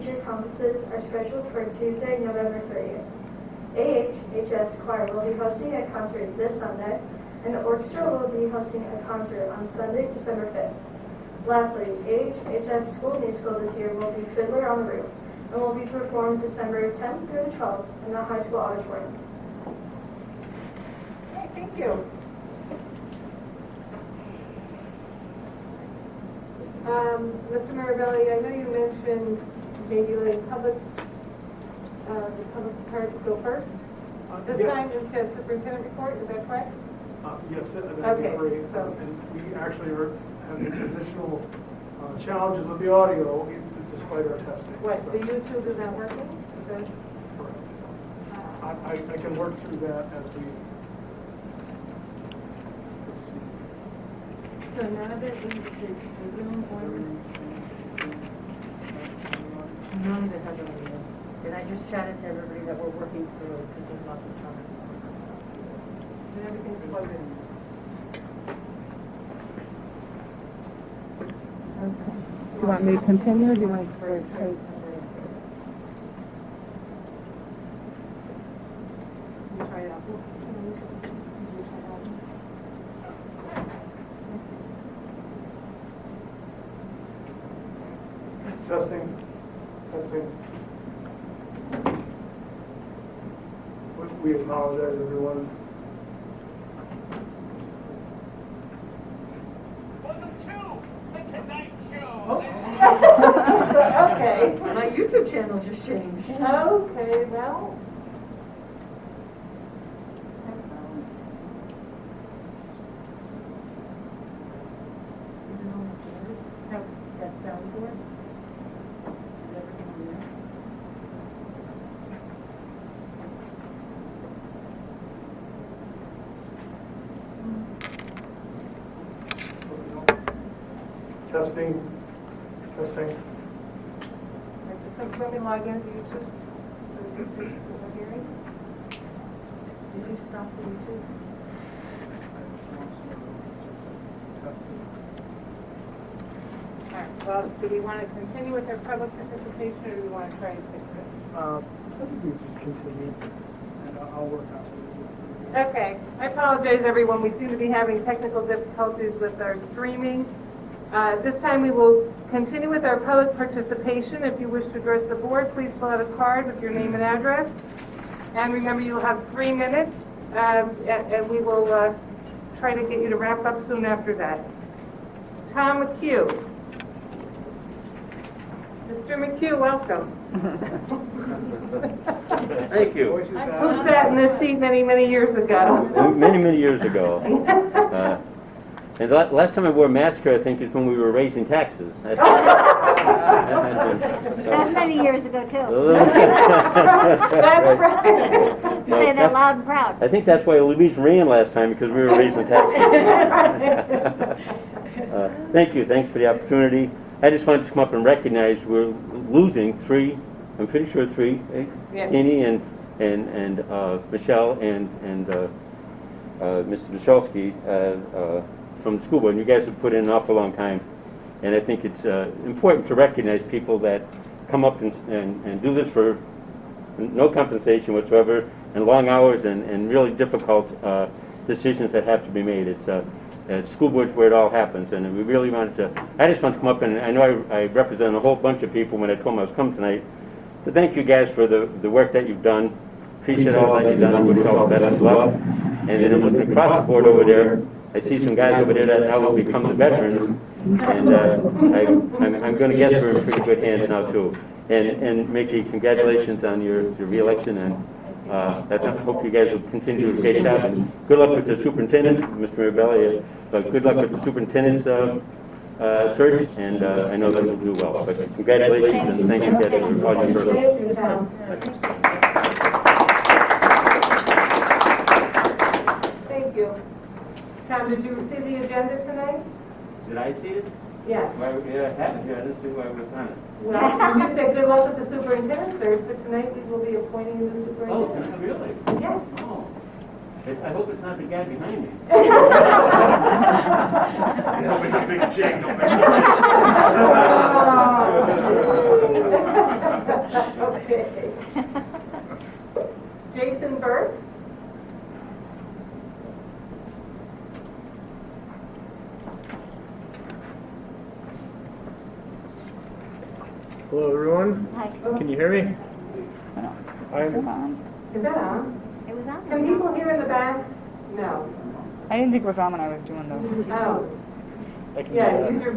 parent-teacher conferences are scheduled for Tuesday, November 30th. AHSD Choir will be hosting a concert this Sunday, and the orchestra will be hosting a concert on Sunday, December 5th. Lastly, AHS School Musical this year will be Fiddler on the Roof, and will be performed December 10th through the 12th in the high school auditorium. Okay, thank you. Mr. Marabelli, I know you mentioned maybe letting the public part go first. This yes. time instead of superintendent report, is that correct? Yes, that'd Okay, be great. so- And we actually are having additional challenges with the audio despite our testing. What, So- the YouTube is not working? Is that, Correct. I can work through that as we proceed. So none of it is the Zoom or none of it has audio. And I just chatted to everybody that we're working through because there's lots of comments. and everything's plugged in? Okay. Do you want me to continue or do you want to? You try it out. Testing. We apologize, everyone. Welcome to the Tonight Show. Okay. My YouTube channel just changed. Okay, well. Is it on the board? Have that soundboard? Is everything on there? Testing. So let me log into YouTube. So YouTube is hearing. Did you stop the YouTube? All right, well, do we want to continue with our public participation, or do we want to try and fix it? I think we can continue, and I'll work out with it. Okay, I apologize, everyone. We seem to be having technical difficulties with our streaming. This time we will continue with our public participation. If you wish to address the board, please fill out a card with your name and address. And remember, you'll have 3 minutes, and we will try to get you to wrap up soon after that. Tom McHugh. Mr. McHugh, welcome. Thank you. Who sat in this seat many, many years ago? Many years ago. And the last time I wore a mask here, I think, is when we were raising taxes. That was many years ago, too. That's right. You say that loud and proud. I think that's why Louise ran last time, because we were raising taxes. Thank you. Thanks for the opportunity. I just wanted to come up and recognize we're losing 3, I'm pretty sure 3, Yes. Kenny and Michelle and Mr. Michalski from the school board. And you guys have put in an awful long time. And I think it's important to recognize people that come up and do this for no compensation whatsoever, and long hours and really difficult decisions that have to be made. It's school board's where it all happens, and we really wanted to, I just want to come up, and I know I represent a whole bunch of people when I told them I was coming tonight, to thank you guys for the work that you've done. Appreciate all that you've done. Wish you all the best of luck. And then looking across the board over there, I see some guys over there that now will become the veterans, and I'm going to guess we're in pretty good hands now too. And Mickey, congratulations on your re-election, and I hope you guys will continue to take that. And good luck with the superintendent, Mr. Mirabelli. Good luck with the superintendent's search, and I know that you'll do well. But congratulations, and thank you guys for all your service. Thank you, Tom. Thank you. Tom, did you see the agenda tonight? Did I see it? Yes. Yeah, I have it here. I didn't see why it was on it. Well, you said good luck with the superintendent search, but tonight we will be appointing you the Oh, superintendent. really? Yes. Oh. I hope it's not the guy behind me. Burke. Hello, everyone. Hi. Can you hear me? I'm, Is that on? It was on. Can people hear in the back? No. I didn't think it was on when I was doing the Oh, I can yeah, do use that. your.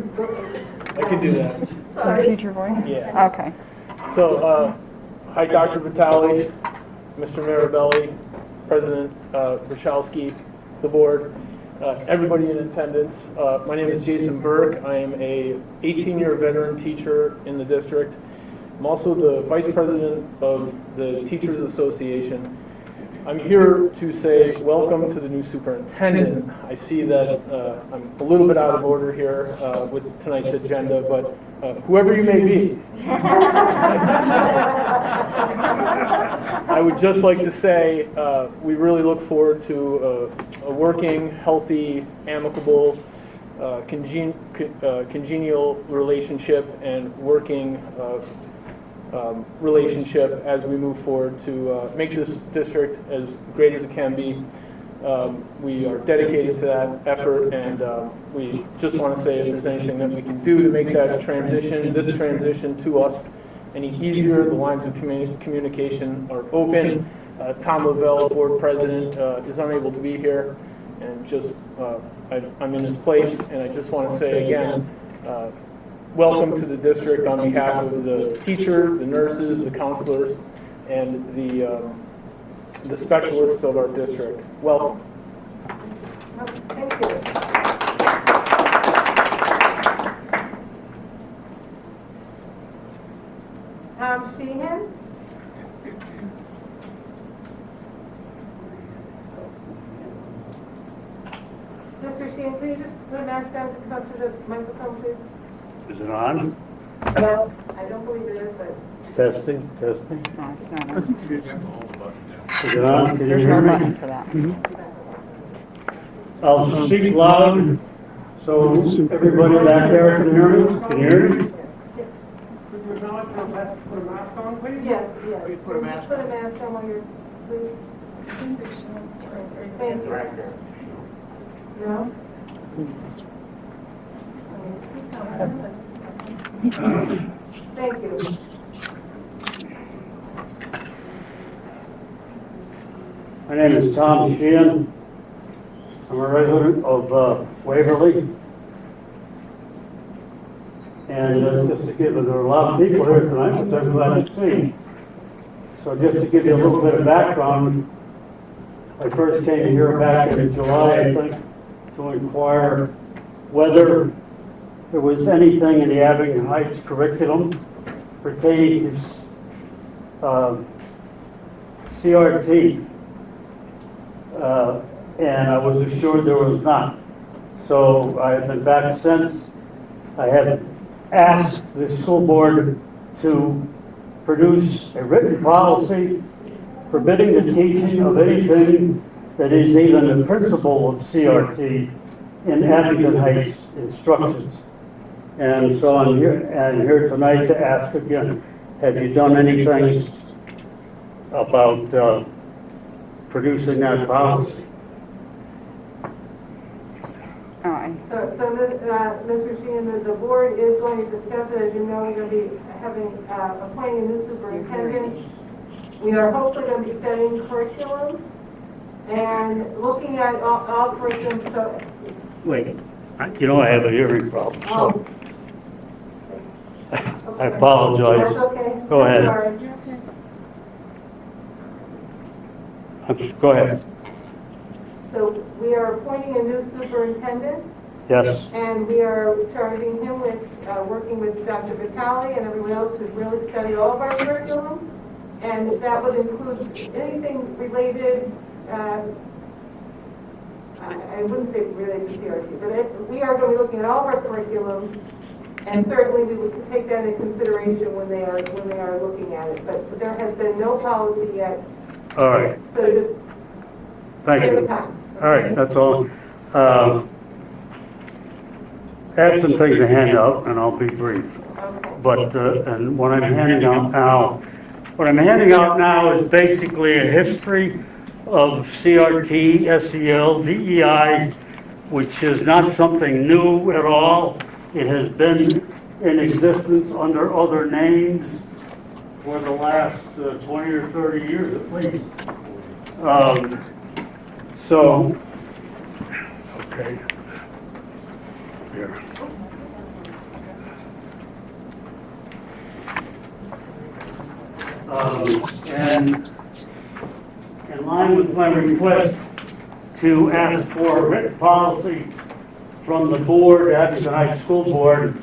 I can do that. teacher voice. Yeah. Okay. So, hi, Dr. Vitale, Mr. Marabelli, President Brochalski, the board, everybody in attendance. My name is Jason Burke. I am a 18-year veteran teacher in the district. I'm also the vice president of the Teachers Association. I'm here to say welcome to the new superintendent. I see that I'm a little bit out of order here with tonight's agenda, but whoever you may be, I would just like to say we really look forward to a working, healthy, amicable, congenial relationship and working relationship as we move forward to make this district as great as it can be. We are dedicated to that effort, and we just want to say if there's anything that we can do to make that transition, this transition to us, any easier. The lines of communication are open. Tom Lavelle, board president, is unable to be here, and just I'm in his place, and I just want to say again, welcome to the district on behalf of the teachers, the nurses, the counselors, and the specialists of our district. Welcome. Thank you. Tom Sheehan. Mr. Sheehan, can you just put a mask down to come up to the microphone, please? Is it on? No, I don't believe it is, but. Testing. No, it's not. Is it on? Can you There's hear no me? button for that. I'll speak loud so everybody back there can hear me. Can you hear me? Mr. McDonald, can I put a mask on, please? Yes, yes. Please put a mask Put a mask on while you're, please. Thank you. No? Thank you. My name is Tom Sheehan. I'm a resident of Waverly. And just to give, there are a lot of people here tonight, which I'm glad to see. So just to give you a little bit of background, I first came here back in July, I think, to inquire whether there was anything in the Abington Heights curriculum pertaining to CRT. And I was assured there was not. So I have been back since. I have asked the school board to produce a written policy forbidding the teaching of anything that is even the principle of CRT in Abington Heights instructions. And so I'm here tonight to ask again, have you done anything about producing that policy? Oh, Mr. Sheehan, the board is going to discuss it. As you know, we're going to be appointing a new superintendent. We are hopefully going to be studying curriculum and looking at all curriculum. So, Wait, you know I have a hearing problem, so I okay. apologize. That's okay. Go ahead. Sorry. Go ahead. So we are appointing a new superintendent, Yes. and we are charging him with working with Dr. Vitale and everyone else to really study all of our curriculum. And that would include anything related, I wouldn't say related to CRT, but we are going to be looking at all of our curriculum, and certainly we would take that into consideration when they are looking at it. But there has been no policy yet. All right. So just Thank take the you. time. All right, that's all. I have some things to hand out, and I'll be brief. Okay. But, what I'm handing out now is basically a history of CRT, SEL, DEI, which is not something new at all. It has been in existence under other names for the last 20 or 30 years at least. Okay. Here. And in line with my request to ask for a written policy from the board, Abington Heights School Board,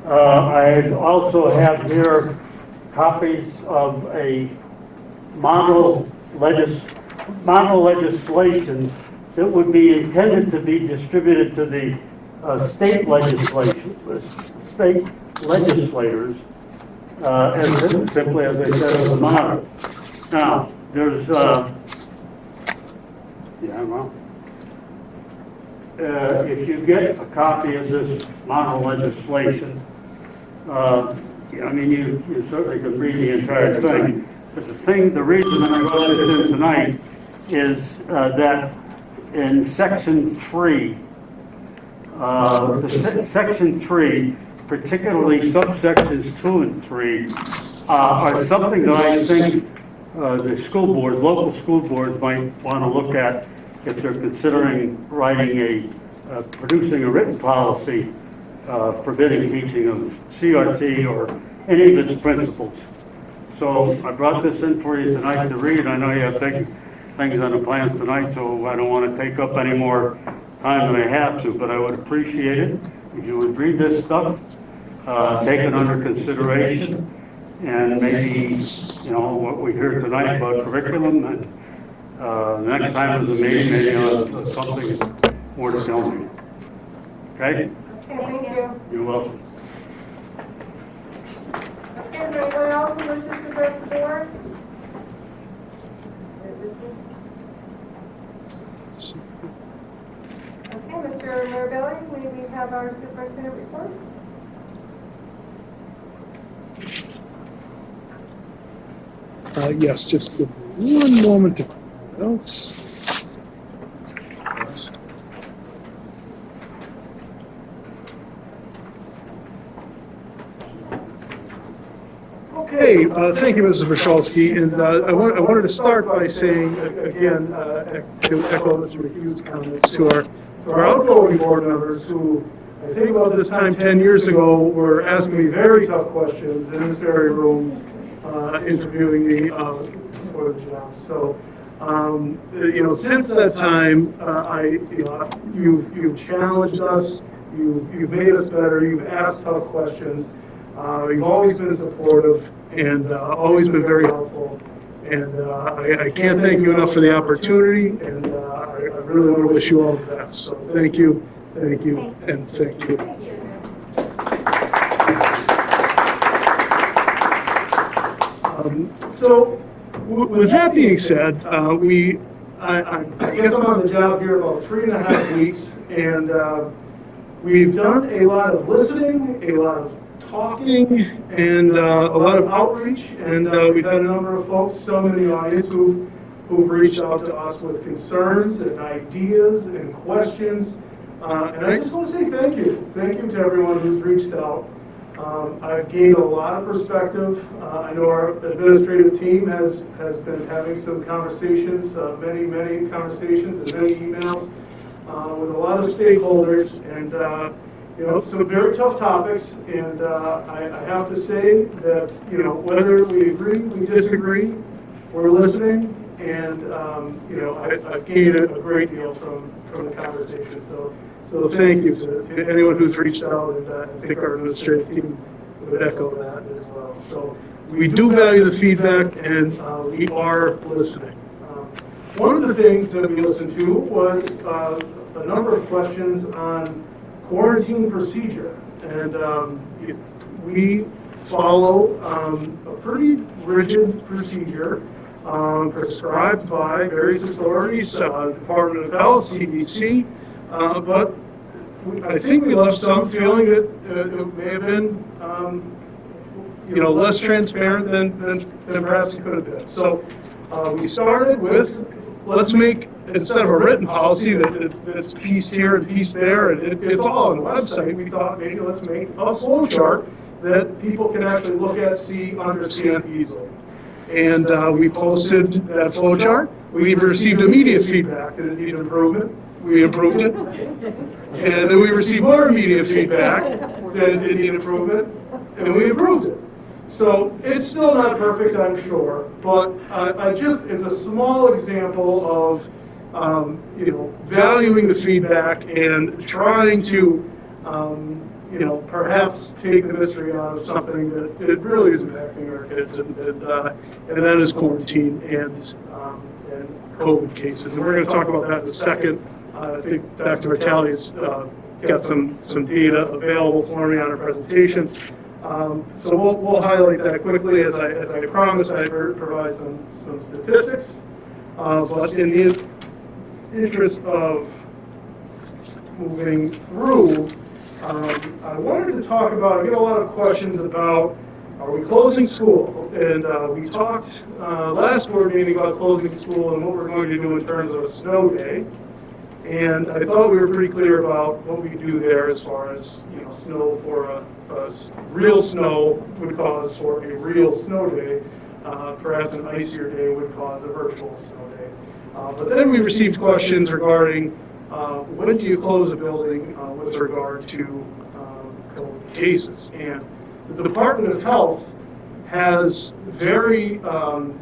I also have here copies of a model legislation that would be intended to be distributed to the state legislators, as simply as I said, as a model. Now, there's, if you get a copy of this model legislation, I mean, you certainly can read the entire thing. But the reason that I brought this in tonight is that in Section 3, Section 3, particularly subsections 2 and 3, are something that I think the school board, local school boards might want to look at if they're considering writing producing a written policy forbidding teaching of CRT or any of its principles. So I brought this in for you tonight to read. I know you have big things on the plans tonight, so I don't want to take up any more time than I have to, but I would appreciate it if you would read this stuff, take it under consideration, and maybe, what we hear tonight about curriculum, and next time is a meeting, maybe you'll have something more to tell me. Okay? Okay, thank you. You're welcome. Okay, is there anyone else who wishes to address the board? Okay, Mr. Mirabelli, may we have our superintendent report? Yes, just give me one moment to find my notes. Okay, thank you, Mrs. Michalski, and I wanted to start by saying, again, to echo Mr. McHugh's comments to our outgoing board members who, I think about this time 10 years ago, were asking me very tough questions in this very room, interviewing me for the job. So, since that time, you've challenged us, you've made us better, you've asked tough questions. You've always been supportive and always been very helpful. And I can't thank you enough for the opportunity, and I really want to wish you all the best. So thank you, and thank you. So with that being said, I guess I'm on the job here about 3.5 weeks, and we've done a lot of listening, a lot of talking, and a lot of outreach, and we've had a number of folks, some in the audience, who've reached out to us with concerns and ideas and questions, and I just want to say thank you. Thank you to everyone who's reached out. I've gained a lot of perspective. I know our administrative team has been having some conversations, many conversations and many emails with a lot of stakeholders, and some very tough topics, and I have to say that, whether we agree, we disagree, we're listening, and, I've gained a great deal from the conversation. So thank you to anyone who's reached out, and I think our administrative team would echo that as well. So we do value the feedback, and we are listening. One of the things that we listened to was a number of questions on quarantine procedure, and we follow a pretty rigid procedure prescribed by various authorities, Department of Health, CDC, but I think we left some feeling that it may have been less transparent than perhaps it could have been. So We started with, let's make, instead of a written policy that's pieced here and pieced there, and it's all on the website, we thought maybe let's make a flow chart that people can actually look at, see, understand easily. And we posted that flow chart. We received immediate feedback that it needed improvement. We improved it. And then we received more immediate feedback that it needed improvement, and we improved it. So it's still not perfect, I'm sure, but it's a small example of, valuing the feedback and trying to, perhaps take the mystery out of something that it really is impacting our kids, and that is quarantine and COVID cases. And we're going to talk about that in a second. I think Dr. Vitale's got some data available for me on her presentation. So we'll highlight that quickly. As I promised, I provide some statistics. But in the interest of moving through, I wanted to talk about, I get a lot of questions about, are we closing school? And we talked last board meeting about closing school and what we're going to do in terms of a snow day. And I thought we were pretty clear about what we do there as far as, snow for a real snow would cause for a real snow day. Perhaps an icier day would cause a virtual snow day. But then we received questions regarding when do you close a building with regard to COVID cases. And the Department of Health has very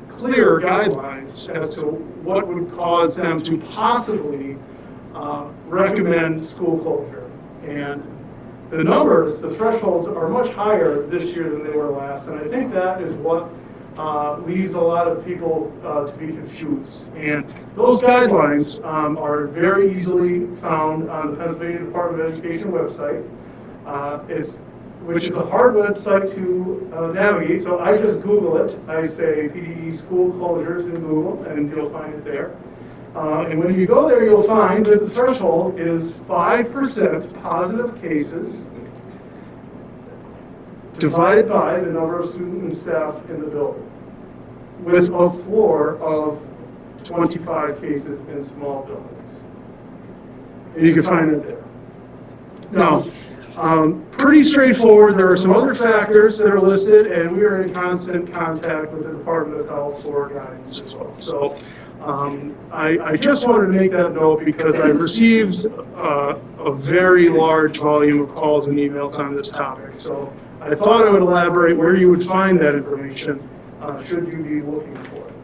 clear guidelines as to what would cause them to possibly recommend school closure. And the numbers, the thresholds are much higher this year than they were last, and I think that is what leaves a lot of people to be confused. And those guidelines are very easily found on the Pennsylvania Department of Education website, which is a hard website to navigate, so I just Google it. I say PDE school closures in Google, and you'll find it there. And when you go there, you'll find that the threshold is 5% positive cases divided by the number of students and staff in the building, with a floor of 25 cases in small buildings. And you can find it there. Now, pretty straightforward. There are some other factors that are listed, and we are in constant contact with the Department of Health for guidance as well. So I just wanted to make that note because I've received a very large volume of calls and emails on this topic. So I thought I would elaborate where you would find that information should you be looking for it.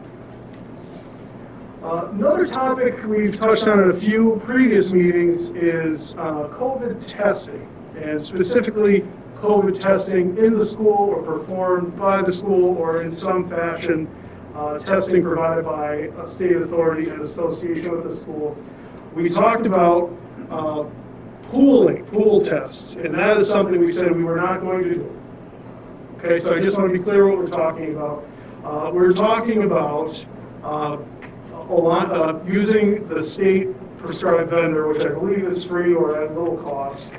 Another topic we've touched on in a few previous meetings is COVID testing, and specifically COVID testing in the school or performed by the school or in some fashion testing provided by a state authority in association with the school. We talked about pool tests, and that is something we said we were not going to do. Okay, so I just want to be clear what we're talking about. We're talking about using the state prescribed vendor, which I believe is free or at little cost,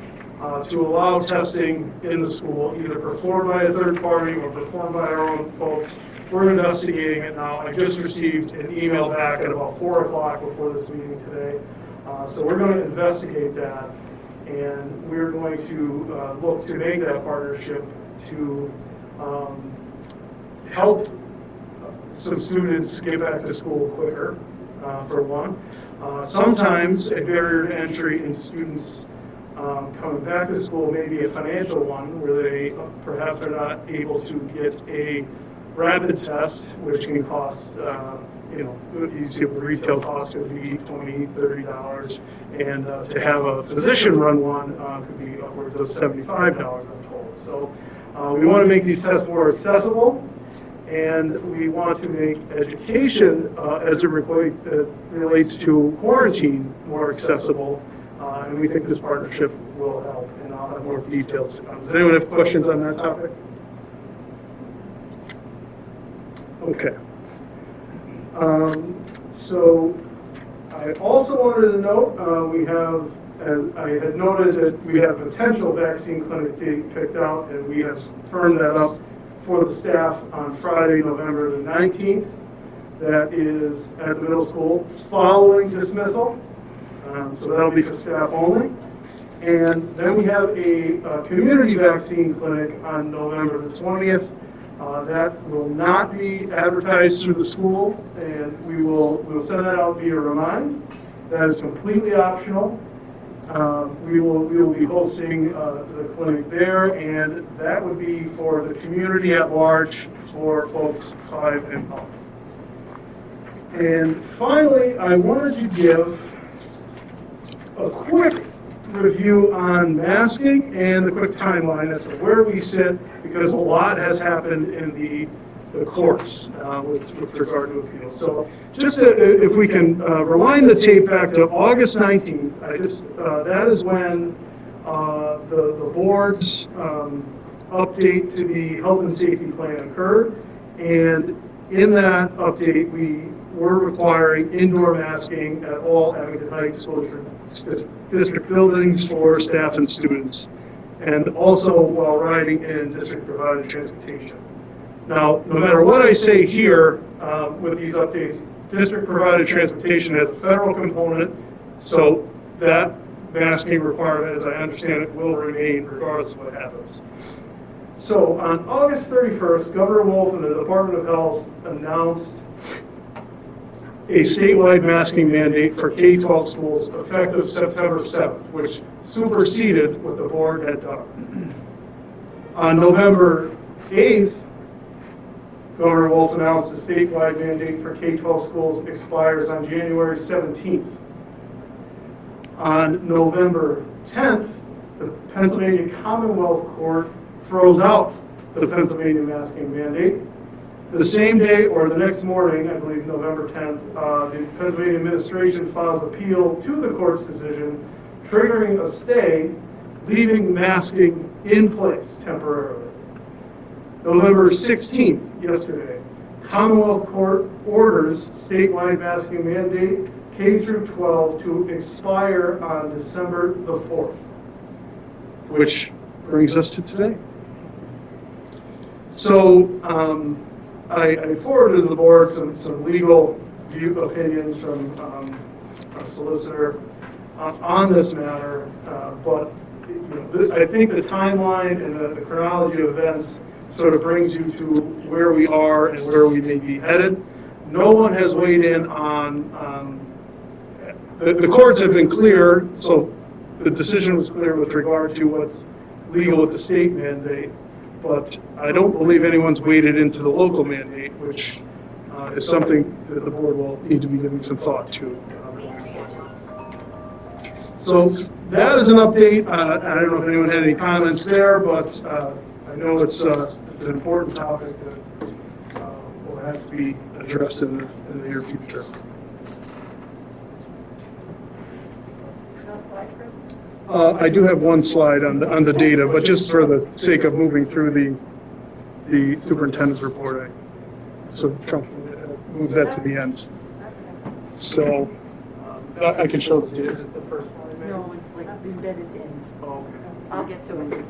to allow testing in the school, either performed by a third party or performed by our own folks. We're investigating it now. I just received an email back at about 4 o'clock before this meeting today. So we're going to investigate that, and we're going to look to make that partnership to help some students get back to school quicker, for one. Sometimes a barrier to entry in students coming back to school may be a financial one, where they perhaps are not able to get a rapid test, which can cost, you see what the retail cost could be $20, $30, and to have a physician run one could be upwards of $75, I'm told. So we want to make these tests more accessible, and we want to make education as it relates to quarantine more accessible, and we think this partnership will help, and I'll have more details to come. Does anyone have questions on that topic? Okay. So I also wanted to note, I had noted that we have a potential vaccine clinic date picked out, and we have firmed that up for the staff on Friday, November the 19th. that is at the middle school following dismissal. So that'll be for staff only. And then we have a community vaccine clinic on November the 20th. That will not be advertised through the school, and we'll send that out via Remind. That is completely optional. We will be hosting the clinic there, and that would be for the community at large for folks 5 and up. And finally, I wanted to give a quick review on masking and the quick timeline as to where we sit, because a lot has happened in the courts with regard to appeals. So just if we can rewind the tape back to August 19th, that is when the board's update to the health and safety plan occurred. And in that update, we were requiring indoor masking at all Abington Heights School District buildings for staff and students, and also while riding in district-provided transportation. Now, no matter what I say here with these updates, district-provided transportation has a federal component, so that masking requirement, as I understand it, will remain regardless of what happens. So on August 31st, Governor Wolf and the Department of Health announced a statewide masking mandate for K-12 schools effective September 7th, which superseded what the board had done. On November 8th, Governor Wolf announced the statewide mandate for K-12 schools expires on January 17th. On November 10th, the Pennsylvania Commonwealth Court throws out the Pennsylvania masking mandate. The same day or the next morning, I believe November 10th, the Pennsylvania administration files appeal to the court's decision, triggering a stay, leaving masking in place temporarily. November 16th, yesterday, Commonwealth Court orders statewide masking mandate K through 12 to expire on December the 4th. Which brings us to today. So I forwarded to the board some legal opinions from a solicitor on this matter, but I think the timeline and the chronology of events sort of brings you to where we are and where we may be headed. No one has weighed in on, the courts have been clear, so the decision was clear with regard to what's legal with the state mandate, but I don't believe anyone's waded into the local mandate, which is something that the board will need to be giving some thought to. So that is an update. I don't know if anyone had any comments there, but I know it's an important topic that will have to be addressed in the near future. I do have one slide on the data, but just for the sake of moving through the superintendent's report, so Trump move that to the end. So I can show the data. Is it the first slide? Maybe? No, it's like embedded in. Oh, okay. I'll get to it.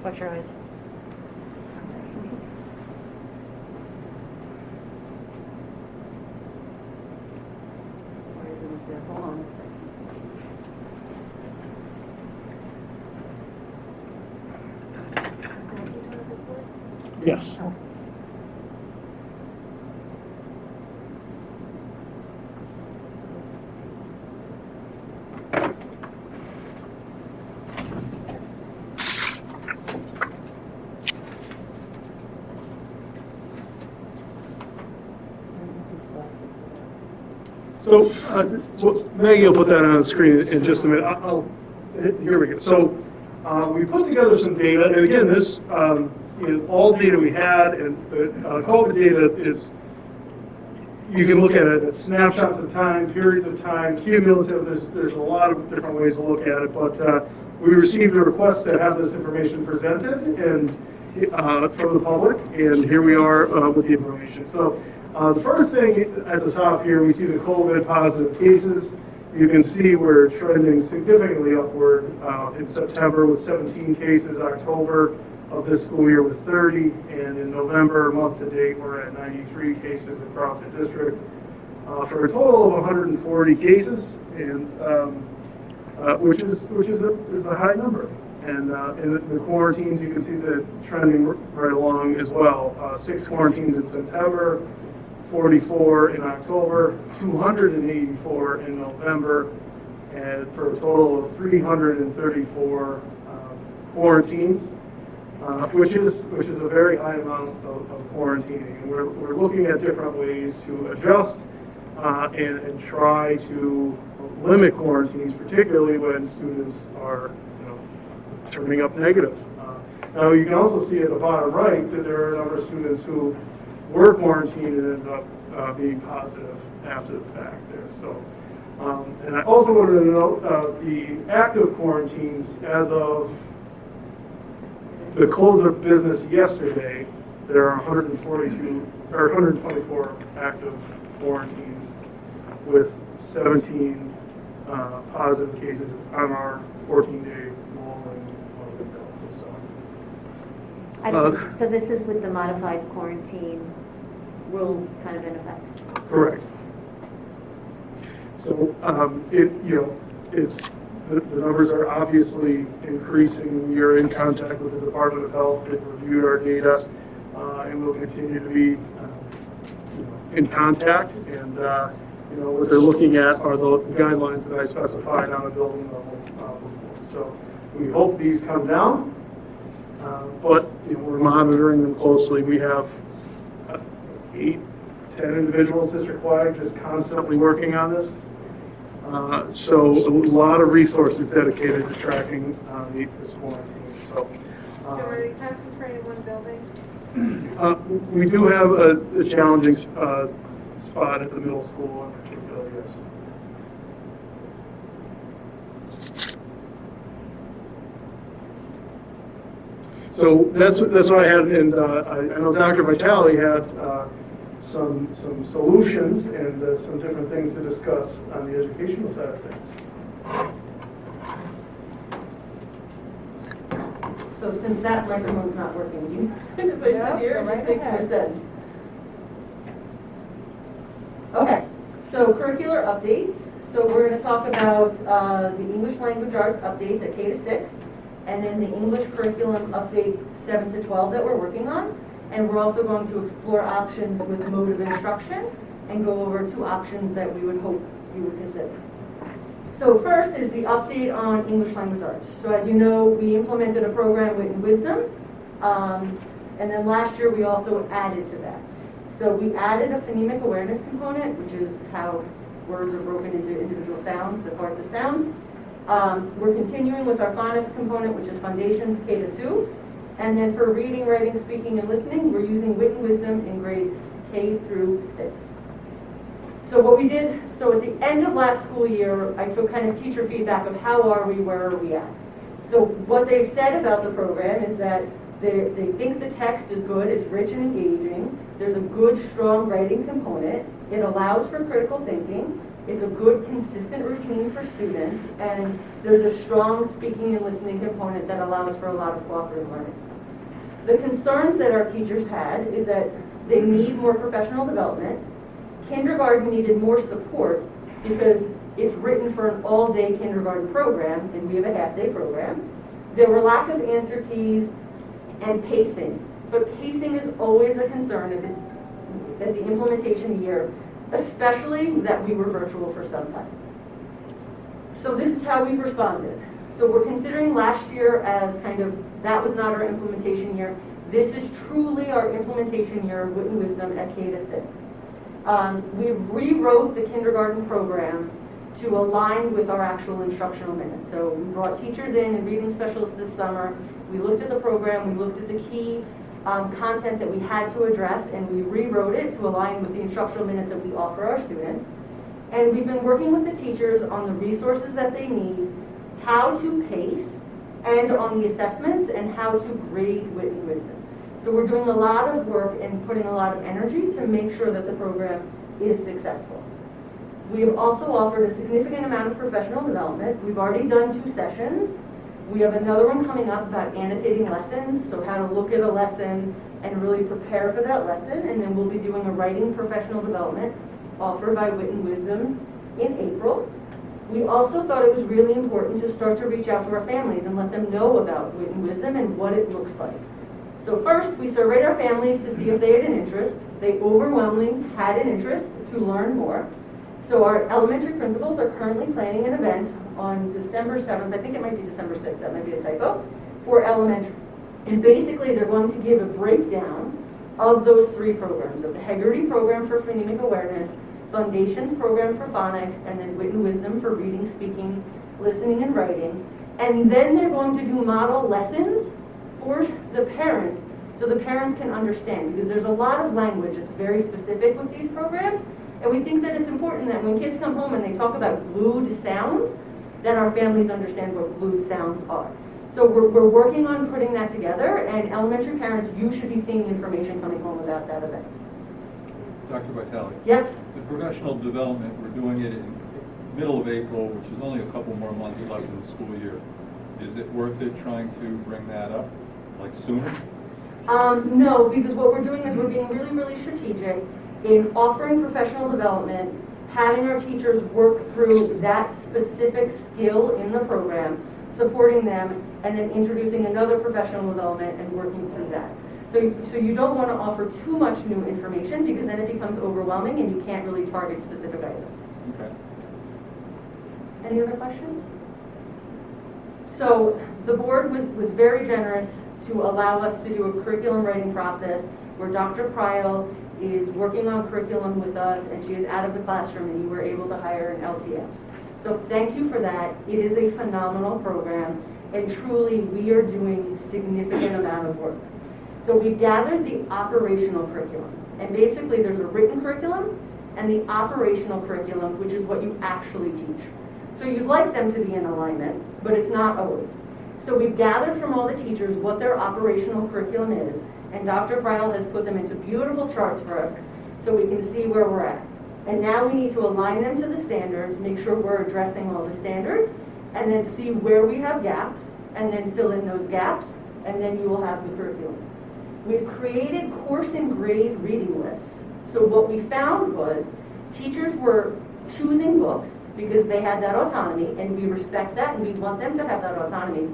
What's your eyes? Why isn't it there? Hold on a second. Yes. So Maggie will put that on the screen in just a minute. Here we go. So we put together some data, and again, this is all data we had, and the COVID data is, you can look at it as snapshots of time, periods of time, cumulative. There's a lot of different ways to look at it, but we received a request to have this information presented and from the public, and here we are with the information. So the first thing at the top here, we see the COVID positive cases. You can see we're trending significantly upward in September with 17 cases, October of this school year with 30, and in November, month to date, we're at 93 cases across the district, for a total of 140 cases, and which is a high number. And in the quarantines, you can see that trending right along as well. 6 quarantines in September, 44 in October, 284 in November, and for a total of 334 quarantines, which is a very high amount of quarantining. And we're looking at different ways to adjust and try to limit quarantines, particularly when students are turning up negative. Now you can also see at the bottom right that there are a number of students who were quarantined and ended up being positive after the fact there. So, and I also wanted to note the active quarantines as of the close of business yesterday, there are 124 active quarantines with 17 positive cases on our 14-day rolling. So this is with the modified quarantine rules kind of in effect? Correct. So the numbers are obviously increasing. We are in contact with the Department of Health. They've reviewed our data, and we'll continue to be in contact. And what they're looking at are the guidelines that I specified on a building level before. So we hope these come down, but we're monitoring them closely. We have 8-10 individuals district-wide just constantly working on this. So a lot of resources dedicated to tracking this quarantine. So, Jim, are they concentrated in one building? We do have a challenging spot at the middle school in particular, yes. So that's what I had, and I know Dr. Vitale had some solutions and some different things to discuss on the educational side of things. So since that microphone's not working, you kind of Yeah, sit here and go just right make more ahead. sense. Okay, so curricular updates. So we're going to talk about the English language arts updates at K to 6, and then the English curriculum update 7 to 12 that we're working on. And we're also going to explore options with mode of instruction and go over 2 options that we would hope you would consider. So first is the update on English language arts. So as you know, we implemented a program with Wisdom, and then last year we also added to that. So we added a phonemic awareness component, which is how words are broken into individual sounds, the parts of sounds. We're continuing with our phonics component, which is Foundations K to 2. And then for reading, writing, speaking, and listening, we're using Wit and Wisdom in grades K through 6. So what we did, so at the end of last school year, I took kind of teacher feedback of how are we, where are we at. So what they've said about the program is that they think the text is good, it's rich and engaging, there's a good, strong writing component, it allows for critical thinking, it's a good, consistent routine for students, and there's a strong speaking and listening component that allows for a lot of cooperative learning. The concerns that our teachers had is that they need more professional development. Kindergarten needed more support because it's written for an all-day kindergarten program, and we have a half-day program. There were lack of answer keys and pacing, but pacing is always a concern at the implementation year, especially that we were virtual for some time. So this is how we've responded. So we're considering last year as kind of, that was not our implementation year. This is truly our implementation year of Wit and Wisdom at K to 6. We rewrote the kindergarten program to align with our actual instructional minutes. So we brought teachers in and reading specialists this summer. We looked at the program, we looked at the key content that we had to address, and we rewrote it to align with the instructional minutes that we offer our students. And we've been working with the teachers on the resources that they need, how to pace, and on the assessments and how to grade Wit and Wisdom. So we're doing a lot of work and putting a lot of energy to make sure that the program is successful. We have also offered a significant amount of professional development. We've already done 2 sessions, We have another one coming up about annotating lessons, so how to look at a lesson and really prepare for that lesson. And then we'll be doing a writing professional development offered by Wit and Wisdom in April. We also thought it was really important to start to reach out to our families and let them know about Wit and Wisdom and what it looks like. So first, we surveyed our families to see if they had an interest. They overwhelmingly had an interest to learn more. So our elementary principals are currently planning an event on December 7th, I think it might be December 6th, that might be a typo, for elementary. And basically, they're going to give a breakdown of those three programs, of the Hegarty program for phonemic awareness, Foundations program for phonics, and then Wit and Wisdom for reading, speaking, listening, and writing. And then they're going to do model lessons for the parents, so the parents can understand, because there's a lot of language that's very specific with these programs, and we think that it's important that when kids come home and they talk about glued sounds, that our families understand what glued sounds are. So we're working on putting that together, and elementary parents, you should be seeing information coming home about that event. Dr. Vitale. Yes? The professional development, we're doing it in middle of April, which is only a couple more months left in the school year. Is it worth it trying to bring that up, like sooner? No, because what we're doing is we're being really, really strategic in offering professional development, having our teachers work through that specific skill in the program, supporting them, and then introducing another professional development and working through that. So you don't want to offer too much new information, because then it becomes overwhelming and you can't really target specific items. Okay. Any other questions? So the board was very generous to allow us to do a curriculum writing process where Dr. Pryl is working on curriculum with us, and she is out of the classroom, and you were able to hire an LTS. So thank you for that. It is a phenomenal program, and truly we are doing significant amount of work. So we've gathered the operational curriculum, and basically there's a written curriculum and the operational curriculum, which is what you actually teach. So you'd like them to be in alignment, but it's not always. So we've gathered from all the teachers what their operational curriculum is, and Dr. Pryl has put them into beautiful charts for us so we can see where we're at. And now we need to align them to the standards, make sure we're addressing all the standards, and then see where we have gaps, and then fill in those gaps, and then you will have the curriculum. We've created course and grade reading lists. So what we found was teachers were choosing books because they had that autonomy, and we respect that, and we want them to have that autonomy,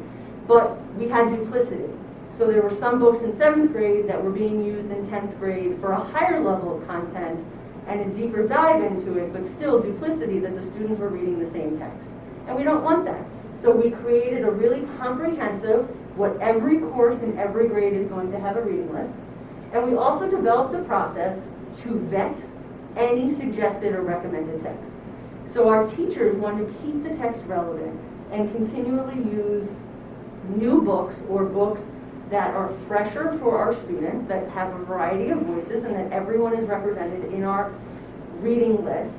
but we had duplicity. So there were some books in 7th grade that were being used in 10th grade for a higher level of content and a deeper dive into it, but still duplicity that the students were reading the same text. And we don't want that. So we created a really comprehensive, what every course in every grade is going to have a reading list. And we also developed a process to vet any suggested or recommended text. So our teachers want to keep the text relevant and continually use new books or books that are fresher for our students, that have a variety of voices, and that everyone is represented in our reading list.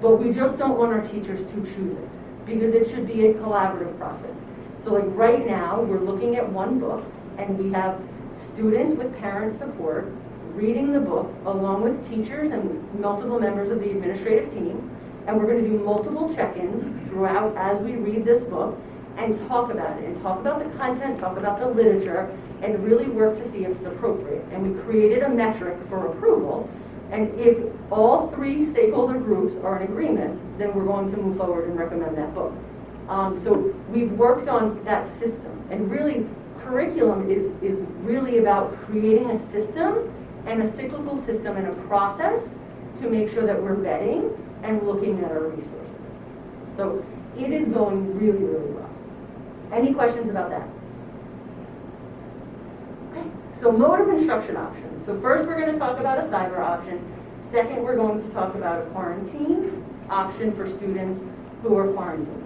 But we just don't want our teachers to choose it, because it should be a collaborative process. So like right now, we're looking at one book, and we have students with parent support reading the book along with teachers and multiple members of the administrative team. And we're going to do multiple check-ins throughout as we read this book and talk about it, and talk about the content, talk about the literature, and really work to see if it's appropriate. And we created a metric for approval, and if all 3 stakeholder groups are in agreement, then we're going to move forward and recommend that book. So we've worked on that system, and really curriculum is really about creating a system and a cyclical system and a process to make sure that we're vetting and looking at our resources. So it is going really, really well. Any questions about that? Okay, so mode of instruction options. So first we're going to talk about a cyber option. Second, we're going to talk about a quarantine option for students who are quarantined.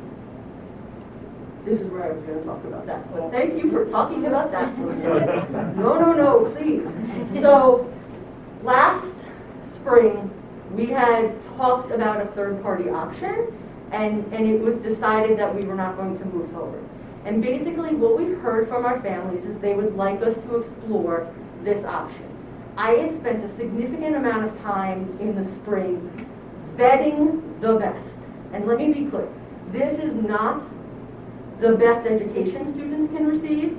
This is where I was going to talk about that. But thank you for talking about that for a minute. No, please. So last spring, we had talked about a third-party option, and it was decided that we were not going to move forward. And basically what we've heard from our families is they would like us to explore this option. I had spent a significant amount of time in the spring vetting the best. And let me be clear, this is not the best education students can receive.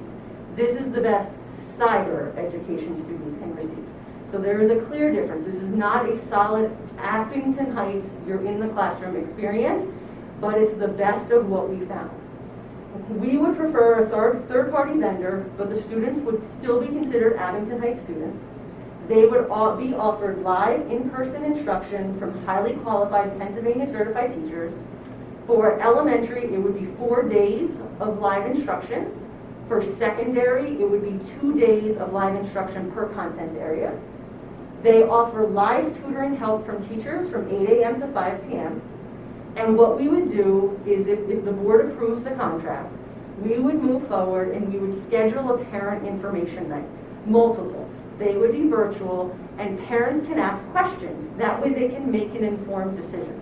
This is the best cyber education students can receive. So there is a clear difference. This is not a solid Abington Heights, you're in the classroom experience, but it's the best of what we found. We would prefer a third-party vendor, but the students would still be considered Abington Heights students. They would all be offered live in-person instruction from highly qualified Pennsylvania certified teachers. For elementary, it would be 4 days of live instruction. For secondary, it would be 2 days of live instruction per content area. They offer live tutoring help from teachers from 8 a.m. to 5 p.m. And what we would do is if the board approves the contract, we would move forward and we would schedule a parent information night, multiple. They would be virtual and parents can ask questions. That way they can make an informed decision.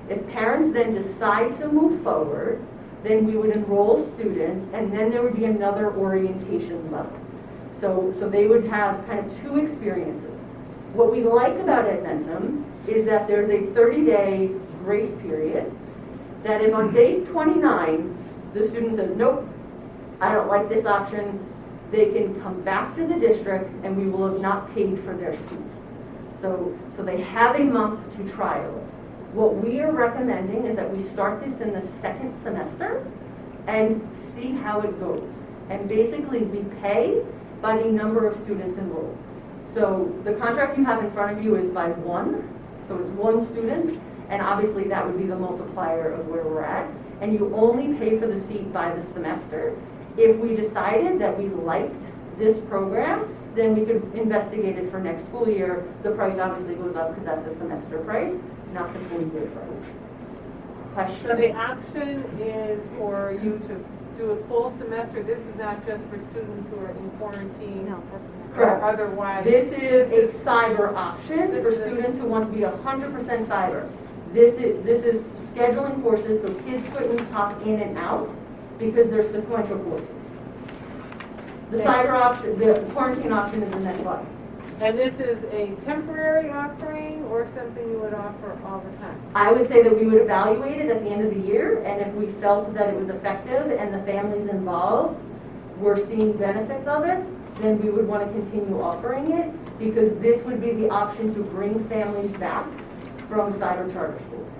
If parents then decide to move forward, then we would enroll students and then there would be another orientation level. So they would have kind of 2 experiences. What we like about Edmentum is that there's a 30-day grace period, that if on day 29, the student says, nope, I don't like this option, they can come back to the district and we will have not paid for their seat. So they have a month to trial it. What we are recommending is that we start this in the 2nd semester and see how it goes. And basically we pay by the number of students enrolled. So the contract you have in front of you is by 1, so it's 1 student, and obviously that would be the multiplier of where we're at. And you only pay for the seat by the semester. If we decided that we liked this program, then we could investigate it for next school year. The price obviously goes up because that's a semester price, not the full year price. So the option is for you to do a full semester. This is not just for students who are in quarantine. No, that's not. Correct. Or otherwise. This is a cyber option for students who want to be 100% cyber. This is scheduling courses so kids couldn't hop in and out because they're sequential courses. The cyber option, the quarantine option is the next slide. And this is a temporary offering or something you would offer all the time? I would say that we would evaluate it at the end of the year, and if we felt that it was effective and the families involved were seeing benefits of it, then we would want to continue offering it, because this would be the option to bring families back from cyber charter schools.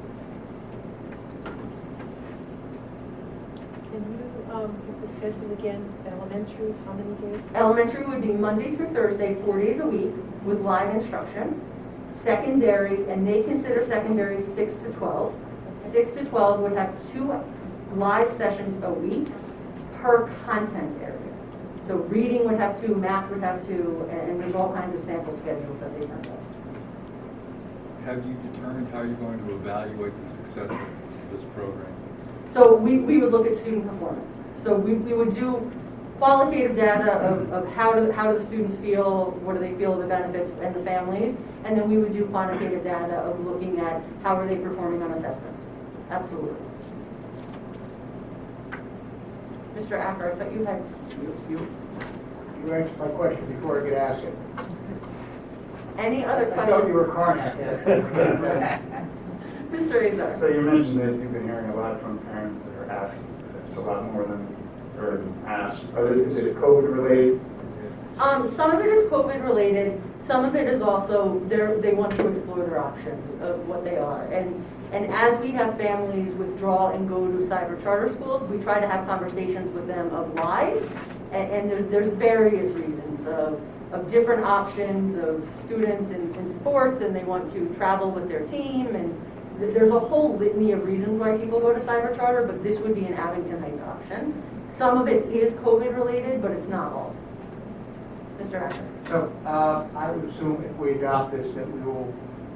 Can you give the schedule again? Elementary, how many days? Elementary would be Monday through Thursday, 4 days a week with live instruction. Secondary, and they consider secondary 6 to 12. 6 to 12 would have 2 live sessions a week per content area. So reading would have 2, math would have 2, and there's all kinds of sample schedules that they send us. Have you determined how you're going to evaluate the success of this program? So we would look at student performance. So we would do qualitative data of how do the students feel, what do they feel the benefits and the families, and then we would do quantitative data of looking at how are they performing on assessments. Absolutely. Mr. Acker, I thought you had... You answered my question before I could ask it. Any other questions? I thought you were Carnac. Mr. Azar. So you mentioned that you've been hearing a lot from parents that are asking for this, a lot more than heard asked. Is it COVID related? Some of it is COVID related. Some of it is also they want to explore their options of what they are. And as we have families withdraw and go to cyber charter schools, we try to have conversations with them of why. And there's various reasons of different options of students in sports, and they want to travel with their team, and there's a whole litany of reasons why people go to cyber charter, but this would be an Abington Heights option. Some of it is COVID related, but it's not all. Mr. Acker. So I would assume if we adopt this that we will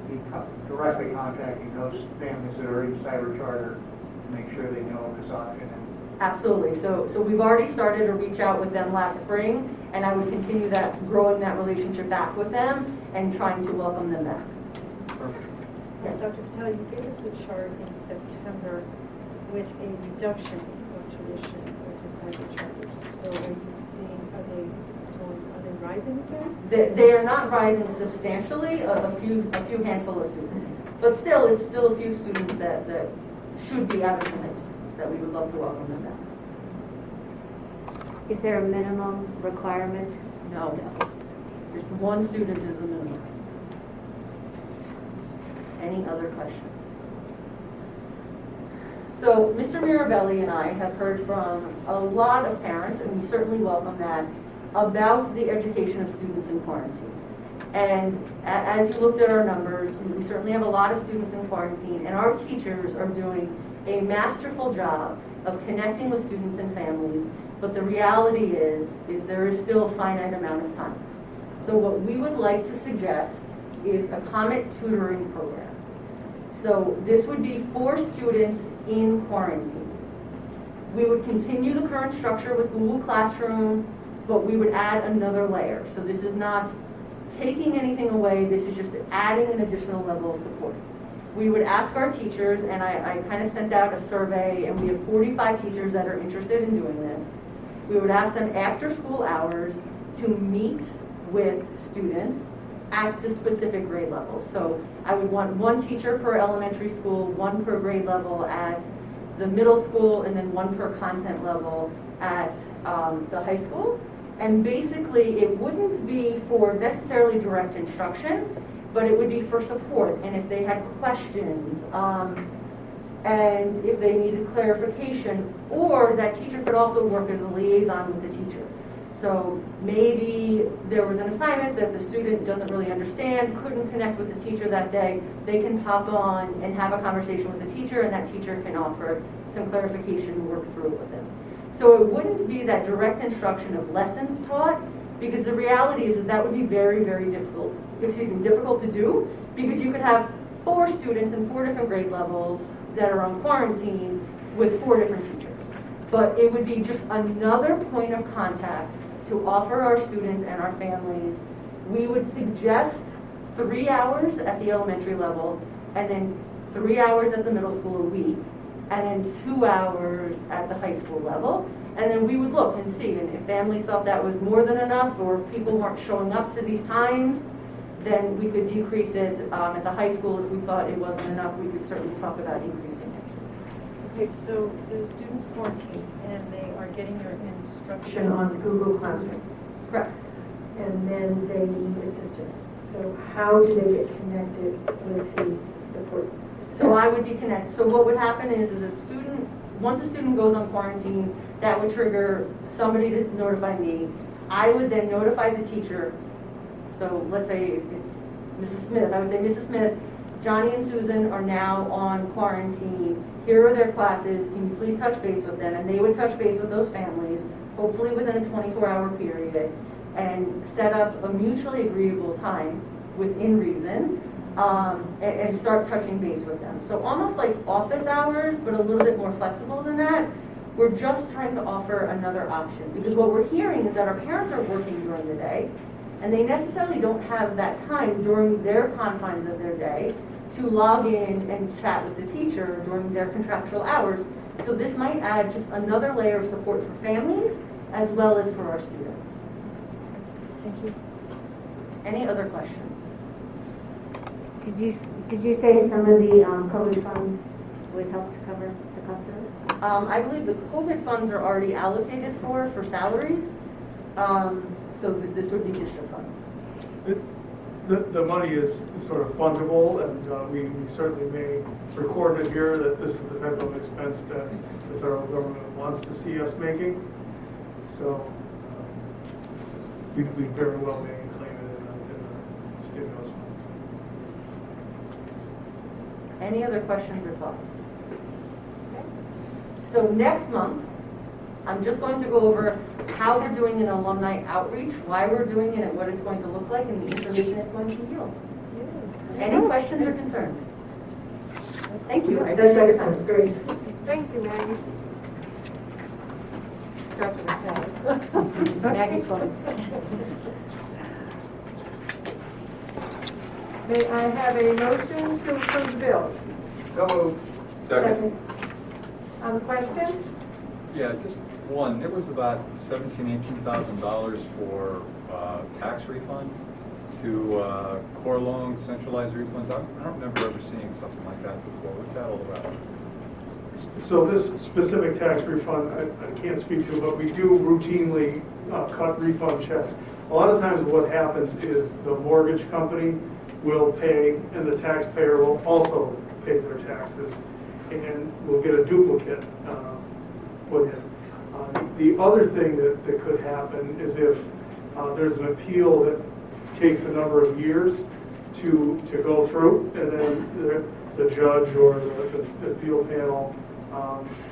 be directly contacting those families that are in cyber charter to make sure they know of this option. Absolutely. So we've already started to reach out with them last spring, and I would continue growing that relationship back with them and trying to welcome them back. Perfect. Yes. Dr. Patel, you gave us a chart in September with a reduction of tuition with the cyber charters. So are you seeing, are they rising again? They are not rising substantially, a few handful of students. But it's still a few students that should be Abington Heights students that we would love to welcome them back. Is there a minimum requirement? No. Just one student is the minimum. Any other questions? So Mr. Mirabelli and I have heard from a lot of parents, and we certainly welcome that, about the education of students in quarantine. And as you looked at our numbers, we certainly have a lot of students in quarantine, and our teachers are doing a masterful job of connecting with students and families, but the reality is there is still a finite amount of time. So what we would like to suggest is a Comet tutoring program. So this would be for students in quarantine. We would continue the current structure with Google Classroom, but we would add another layer. So this is not taking anything away, this is just adding an additional level of support. We would ask our teachers, and I kind of sent out a survey, and we have 45 teachers that are interested in doing this. We would ask them after school hours to meet with students at the specific grade level. So I would want one teacher per elementary school, one per grade level at the middle school, and then one per content level at the high school. And basically, it wouldn't be for necessarily direct instruction, but it would be for support. And if they had questions, and if they needed clarification, or that teacher could also work as a liaison with the teacher. So maybe there was an assignment that the student doesn't really understand, couldn't connect with the teacher that day, they can pop on and have a conversation with the teacher, and that teacher can offer some clarification and work through it with them. So it wouldn't be that direct instruction of lessons taught, because the reality is that would be very, very difficult to do, because you could have 4 students in 4 different grade levels that are on quarantine with 4 different teachers. But it would be just another point of contact to offer our students and our families. We would suggest 3 hours at the elementary level, and then 3 hours at the middle school a week, and then 2 hours at the high school level. And then we would look and see, and if families thought that was more than enough, or if people weren't showing up to these times, then we could decrease it. At the high school, if we thought it wasn't enough, we could certainly talk about increasing it. Okay, so the students quarantine and they are getting their instruction on Google Classroom. Correct. And then they need assistance. So how do they get connected with these support? So I would be connected. So what would happen is once a student goes on quarantine, that would trigger somebody to notify me. I would then notify the teacher. So let's say it's Mrs. Smith. I would say, Mrs. Smith, Johnny and Susan are now on quarantine. Here are their classes. Can you please touch base with them? And they would touch base with those families, hopefully within a 24-hour period, and set up a mutually agreeable time within reason, and start touching base with them. So almost like office hours, but a little bit more flexible than that. We're just trying to offer another option, because what we're hearing is that our parents are working during the day, and they necessarily don't have that time during their confines of their day to log in and chat with the teacher during their contractual hours. So this might add just another layer of support for families as well as for our students. Thank you. Any other questions? Did you say some of the COVID funds would help to cover the cost of this? I believe the COVID funds are already allocated for salaries, so this would be district funds. The money is sort of fungible, and we certainly may record it here that this is the type of expense that the federal government wants to see us making. So we very well may claim it in the stimulus funds. Any other questions or thoughts? So next month, I'm just going to go over how we're doing an alumni outreach, why we're doing it, and what it's going to look like, and the information it's going to yield. Any questions or concerns? Thank you. That's excellent. Great. Thank you, Maggie. Maggie's fun. May I have a motion to approve the bills? So moved. Second. On the question? Yeah, just one. There was about $18,000 for tax refund to core loan centralized refunds. I don't remember ever seeing something like that before. What's that all about? So this specific tax refund, I can't speak to, but we do routinely cut refund checks. A lot of times what happens is the mortgage company will pay and the taxpayer will also pay their taxes, and we'll get a duplicate put in. The other thing that could happen is if there's an appeal that takes a number of years to go through, and then the judge or the appeal panel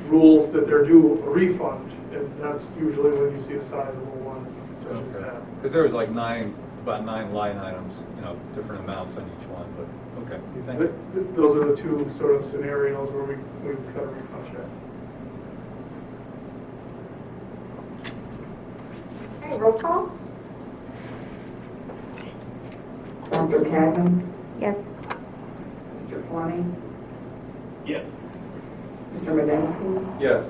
rules that they're due a refund, and that's usually when you see a sizable one such as that. Because there was like about nine line items, different amounts on each one, but, okay, thank you. Those are the two sort of scenarios where we cut a refund check. Okay, roll call? Dr. Cadman, Yes. Mr. Fleming, Yes. Mr. Medensky, Yes.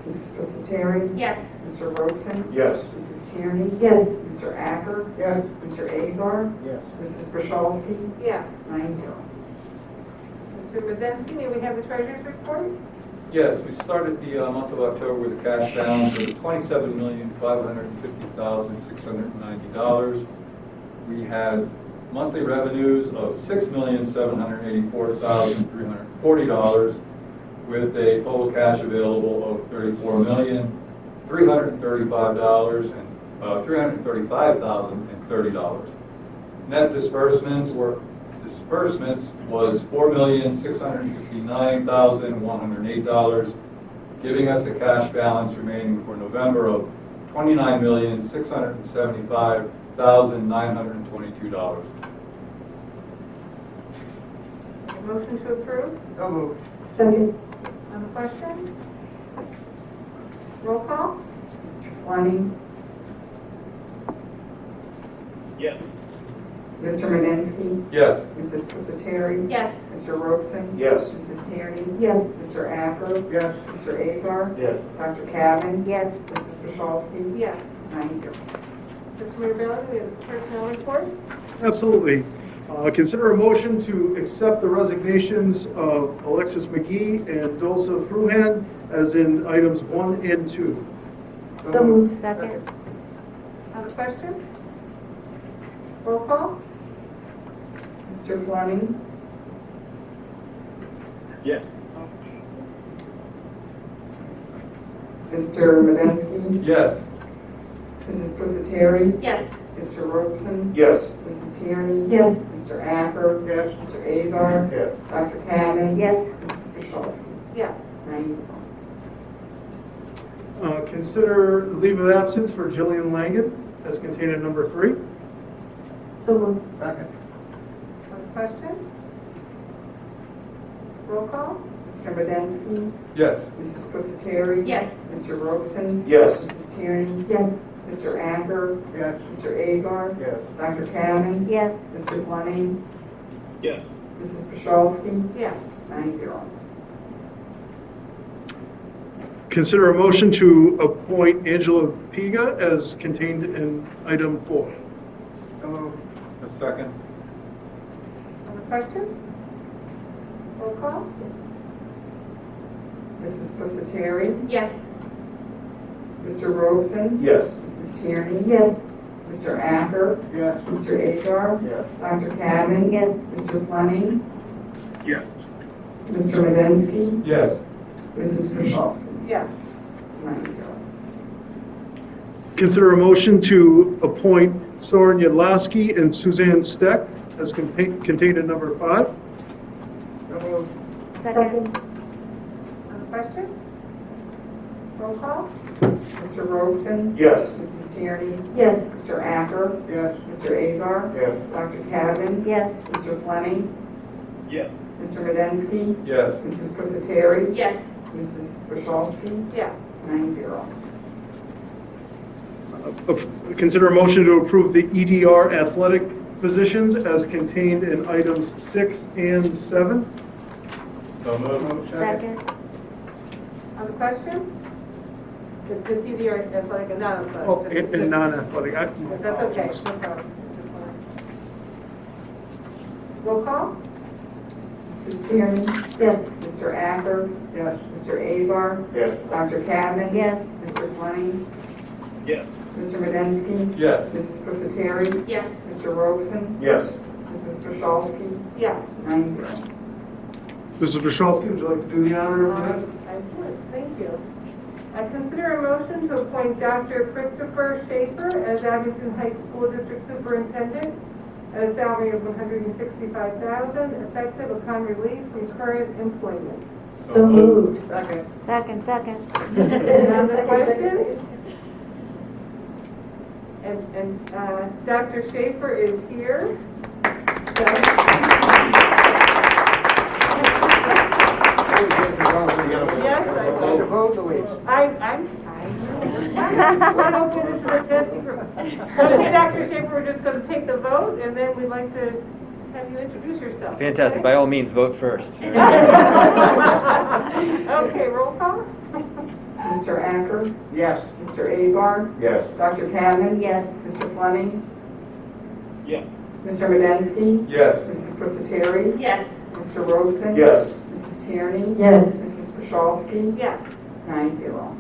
Mrs. Pusateri, Yes. Mr. Robeson, Yes. Mrs. Tierney, Yes. Mr. Acker, Yes. Mr. Azar, Yes. Mrs. Brashalski, Yes. 9-0. Mr. Medensky, may we have the treasurer's report? Yes, we started the month of October with a cash balance of $27,550,690. We had monthly revenues of $6,784,340, with a total cash available of $34,335,030. Net disbursements was $4,659,108, giving us a cash balance remaining for November of $29,675,922. A motion to approve? So moved. Second. On the question? Roll call? Mr. Fleming, Yes. Mr. Medensky, Yes. Mrs. Pusateri, Yes. Mr. Robeson, Yes. Mrs. Tierney, Yes. Mr. Acker, Yes. Mr. Azar, Yes. Dr. Cadman, Yes. Mrs. Brashalski, Yes. 9-0. Mr. Mirabelli, we have the personnel report? Absolutely. Consider a motion to accept the resignations of Alexis McGee and Dulce Fruhan as in items 1 and 2. So moved. Second. On the question? Roll call? Mr. Fleming, Yes. Mr. Medensky, Yes. Mrs. Pusateri, Yes. Mr. Robeson, Yes. Mrs. Tierney, Yes. Mr. Acker, Yes. Mr. Azar, Yes. Dr. Cadman, Yes. Mrs. Brashalski, Yes. 9-0. Consider leave of absence for Jillian Langan as contained in number 3. So moved. Second. On the question? Roll call? Mr. Medensky, Yes. Mrs. Pusateri, Yes. Mr. Robeson, Yes. Mrs. Tierney, Yes. Mr. Acker, Yes. Mr. Azar, Yes. Dr. Cadman, Yes. Mr. Fleming, Yes. Mrs. Brashalski, Yes. 9-0. Consider a motion to appoint Angela Piga as contained in item 4. So moved. A second. On the question? Roll call? Mrs. Pusateri, Yes. Mr. Robeson, Yes. Mrs. Tierney, Yes. Mr. Acker, Yes. Mr. Azar, Yes. Dr. Cadman, Yes. Mr. Fleming, Yes. Mr. Medensky, Yes. Mrs. Brashalski, Yes. 9-0. Consider a motion to appoint Soren Yadlowski and Suzanne Steck as contained in number 5. So moved. Second. On the question? Roll call? Mr. Robeson, Yes. Mrs. Tierney, Yes. Mr. Acker, Yes. Mr. Azar, Yes. Dr. Cadman, Yes. Mr. Fleming, Yes. Mr. Medensky, Yes. Mrs. Pusateri, Yes. Mrs. Brashalski, Yes. 9-0. Consider a motion to approve the EDR athletic positions as contained in items 6 and 7. So moved. Second. On the question? It's either athletic or not athletic. Oh, just- and non-athletic. That's okay, no problem. Roll call? Mrs. Mrs. Tierney? Yes. Mr. Acker? Yes. Mr. Azar? Yes. Dr. Cadman? Yes. Mr. Fleming? Yes. Mr. Medensky? Yes. Mrs. Pusateri? Yes. Mr. Robeson? Yes. Mrs. Pashowski? Yes. 9-0. Mrs. Brzezowski, would you like to do the honor of the list? I would, thank you. I consider a motion to appoint Dr. Christopher Shaffer as Abington Heights School District Superintendent at a salary of $165,000, effective upon release from current employment. So moved. Second. Second. And on the question? And Dr. Shaffer is here. Yes, I Take the will. vote, Louise. I'm hoping this is a testing group. Okay, Dr. Shaffer, we're just going to take the vote, and then we'd like to have you introduce yourself. Fantastic. Okay? By all means, vote first. Okay, roll call. Mr. Acker? Yes. Mr. Azar? Yes. Dr. Cadman? Yes. Mr. Fleming? Yes. Mr. Medensky? Yes. Mrs. Pusateri? Yes. Mr. Robeson? Yes. Mrs. Tierney? Yes. Mrs. Pashowski? Yes. 9-0.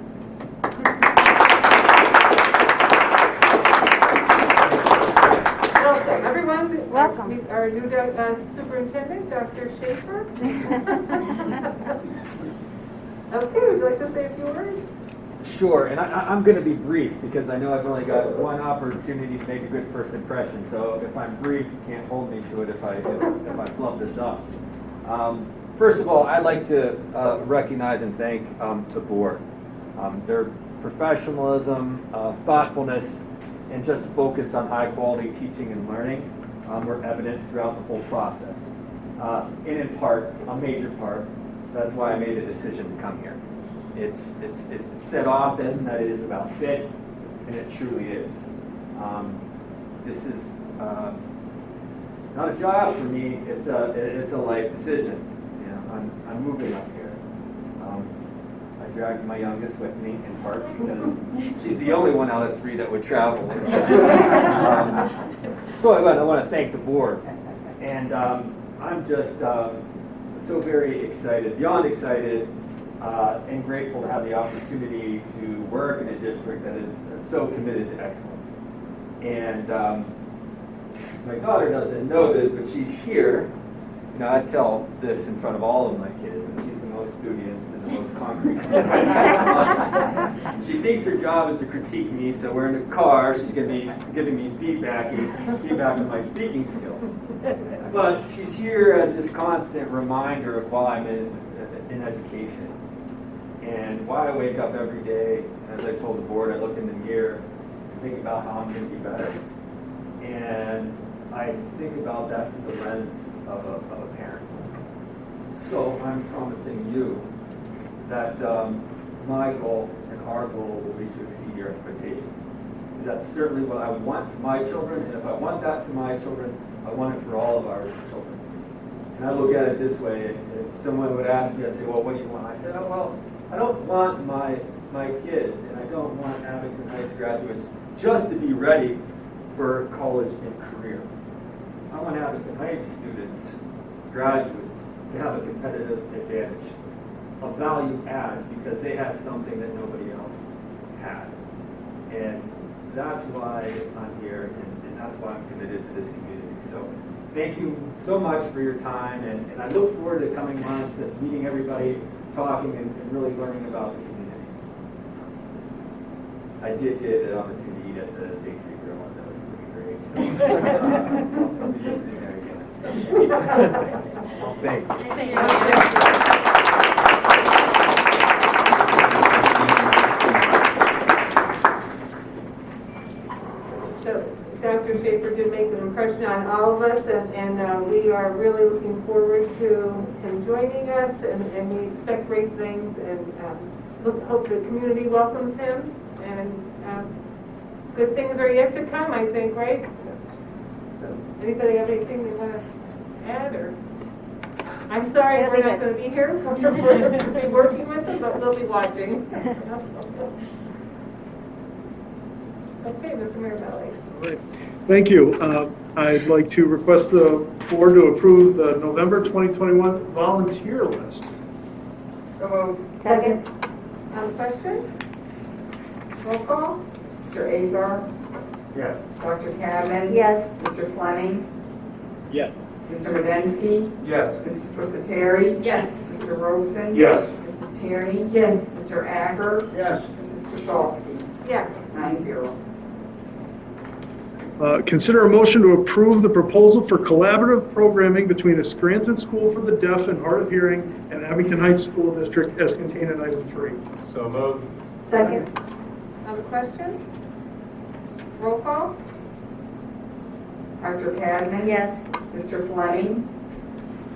Welcome, everyone. Welcome. Our new superintendent, Dr. Shaffer. Okay, would you like to say a few words? Sure, and I'm going to be brief because I know I've only got one opportunity to make a good first impression. So if I'm brief, you can't hold me to it if I fluff this up. First of all, I'd like to recognize and thank the board. Their professionalism, thoughtfulness, and just focus on high quality teaching and learning were evident throughout the whole process. And in part, a major part, that's why I made the decision to come here. It's said often that it is about fit, and it truly is. This is not a job for me, it's a life decision. You know, I'm moving up here. I dragged my youngest with me in part because she's the only one out of 3 that would travel. So I want to thank the board, and I'm just so very excited, beyond excited, and grateful to have the opportunity to work in a district that is so committed to excellence. And my daughter doesn't know this, but she's here. You know, I tell this in front of all of my kids, but she's the most studious and the most concrete. She thinks her job is to critique me, so we're in the car, she's going to be giving me feedback on my speaking skills. But she's here as this constant reminder of why I'm in education and why I wake up every day. As I told the board, I look in the mirror and think about how I'm going to be better. And I think about that through the lens of a parent. So I'm promising you that my goal and our goal will be to exceed your expectations. Because that's certainly what I want for my children, and if I want that for my children, I want it for all of our children. And I look at it this way: if someone would ask me, I'd say, well, what do you want? I said, oh, well, I don't want my kids, and I don't want Abington Heights graduates just to be ready for college and career. I want Abington Heights students, graduates, to have a competitive advantage, a value add, because they had something that nobody else had. And that's why I'm here, and that's why I'm committed to this community. So thank you so much for your time, and I look forward to coming months, just meeting everybody, talking, and really learning about the community. I did get an opportunity to eat at the State Street Grill, and that was pretty great. So I'll be visiting there again. So, thank you. Thank you. So Dr. Shaffer did make an impression on all of us, and we are really looking forward to him joining us, and we expect great things, and hope the community welcomes him, and good things are yet to come, I think, right? So, anybody have anything they want to add, or? I'm sorry we're not going to be here. We're going to be working with them, but we'll be watching. Okay, Mr. Mirabelli. All right. Thank you. I'd like to request the board to approve the November 2021 volunteer list. So moved. Second. On the question? Roll call? Mr. Azar? Yes. Dr. Cadman? Yes. Mr. Fleming? Yes. Mr. Medensky? Yes. Mrs. Pusateri? Yes. Mr. Robeson? Yes. Mrs. Tierney? Yes. Mr. Acker? Yes. Mrs. Pachowski? Yes. 9-0. Consider a motion to approve the proposal for collaborative programming between the Scranton School for the Deaf and Hard of Hearing and Abington Heights School District as contained in item 3. So moved. Second. On the question? Roll call? Dr. Cadman? Yes. Mr. Fleming?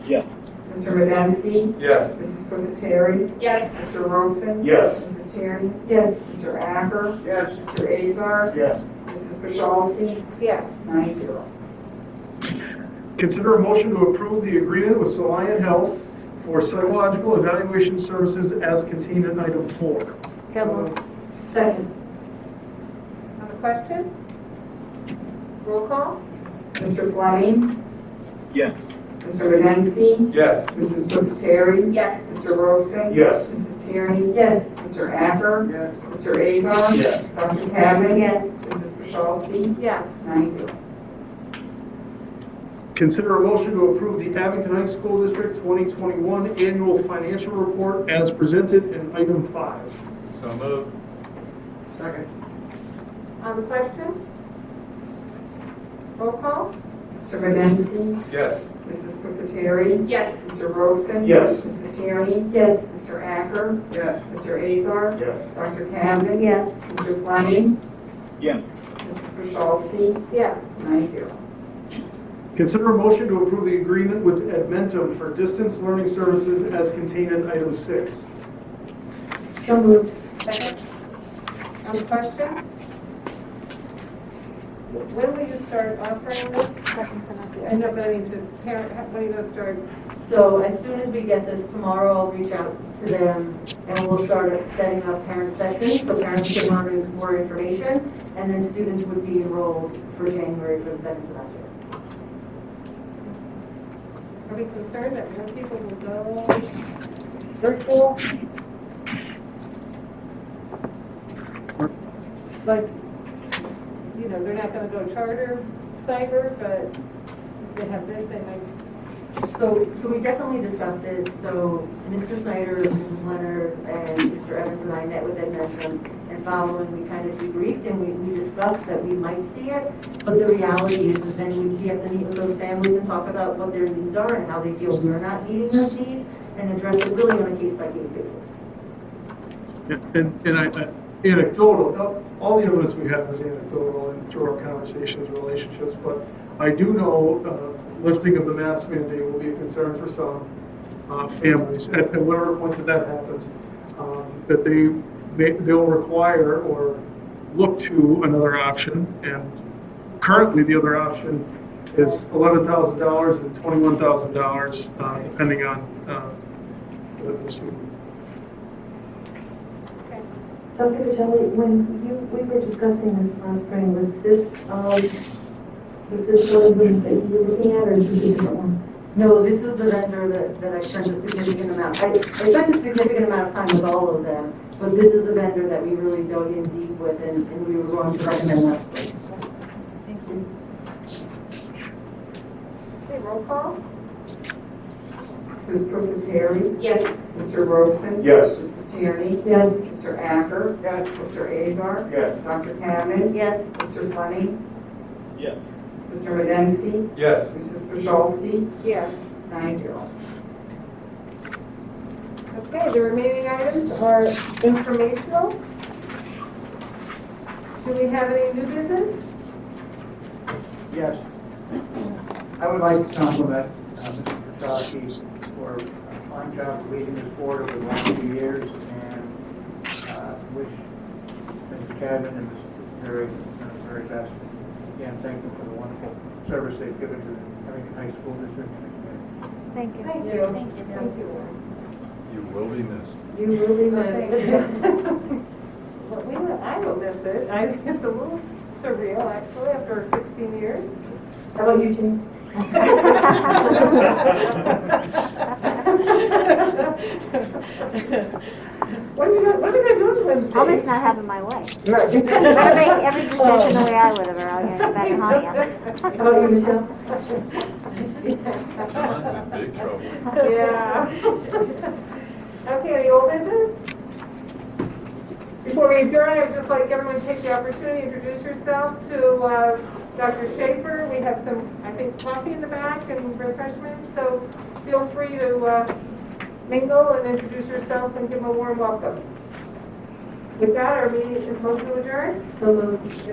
Yes. Mr. Medensky? Yes. Mrs. Pusateri? Yes. Mr. Robeson? Yes. Mrs. Tierney? Yes. Mr. Acker? Yes. Mr. Azar? Yes. Mrs. Pachowski? Yes. 9-0. Consider a motion to approve the agreement with Soliant Health for psychological evaluation services as contained in item 4. So moved. Second. On the question? Roll call? Mr. Fleming? Yes. Mr. Medensky? Yes. Mrs. Pusateri? Yes. Mr. Robeson? Yes. Mrs. Tierney? Yes. Mr. Acker? Yes. Mr. Azar? Yes. Dr. Cadman? Yes. Mrs. Pachowski? Yes. 9-0. Consider a motion to approve the Abington Heights School District 2021 annual financial report as presented in item 5. So moved. Second. On the question? Roll call? Mr. Medensky? Yes. Mrs. Pusateri? Yes. Mr. Robeson? Yes. Mrs. Tierney? Yes. Mr. Acker? Yes. Mr. Azar? Yes. Dr. Cadman? Yes. Mr. Fleming? Yes. Mrs. Pachowski? Yes. 9-0. Consider a motion to approve the agreement with Edmentum for distance learning services as contained in item 6. So moved. Second. On the question? When will you start offering this? Second semester. I know, but I mean, to parent, when are you going to start? So as soon as we get this tomorrow, I'll reach out to them and we'll start setting up parent sessions so parents can learn more information and then students would be enrolled for January for the second semester. Are we concerned that more people will go virtual? Like, you know, they're not going to go charter cyber, but if they have this, they might. So we definitely discussed it. So Mr. Snyder, Mrs. Leonard, and Mr. Evans and I met with Edmentum, and following we kind of debriefed and we discussed that we might see it. But the reality is then we have to meet with those families and talk about what their needs are and how they feel we're not meeting those needs and address it really on a case-by-case basis. And anecdotal, all the evidence we have is anecdotal and through our conversations, relationships, but I do know lifting of the mask mandate will be a concern for some families at whatever point that happens, that they'll require or look to another option, and currently the other option is $11,000 and $21,000 depending on the student. Dr. Vitelli, when we were discussing this last spring, was this one that you were looking at, or is this a different one? No, this is the vendor that I spent a significant amount. I spent a significant amount of time with all of them, but this is the vendor that we really dug in deep with, and we were going to recommend last spring. Thank you. Okay, roll call? Mrs. Pusateri? Yes. Mr. Robeson? Yes. Mrs. Tierney? Yes. Mr. Acker? Yes. Mr. Azar? Yes. Dr. Cadman? Yes. Mr. Fleming? Yes. Mr. Medensky? Yes. Mrs. Pachowski? Yes. 9-0. Okay, the remaining items are informational. Do we have any new business? Yes. I would like to compliment Mr. Pachowski for a fine job leading this board over the last few years, and wish Mr. Cadman and Mr. Perry the very best. Again, thank them for the wonderful service they've given to the Abington High School District and the community. Thank you. Thank you. Thank you. Thank you. You will be missed. You really missed it. Well, I will miss it. It's a little surreal, actually, after 16 years. How about you, Jean? What are you gonna do on Wednesday? I'll miss not having my way. Right. You better make every decision the way I would have, or I'll get back and haunt you. How about you, Michelle? John's in big trouble. Yeah. Okay, any old business? Before we adjourn, I would just like everyone to take the opportunity to introduce yourself to Dr. Shaffer. We have some, I think, coffee in the back and refreshments, so feel free to mingle and introduce yourself and give them a warm welcome. With that, our meeting is supposed to adjourn. So moved.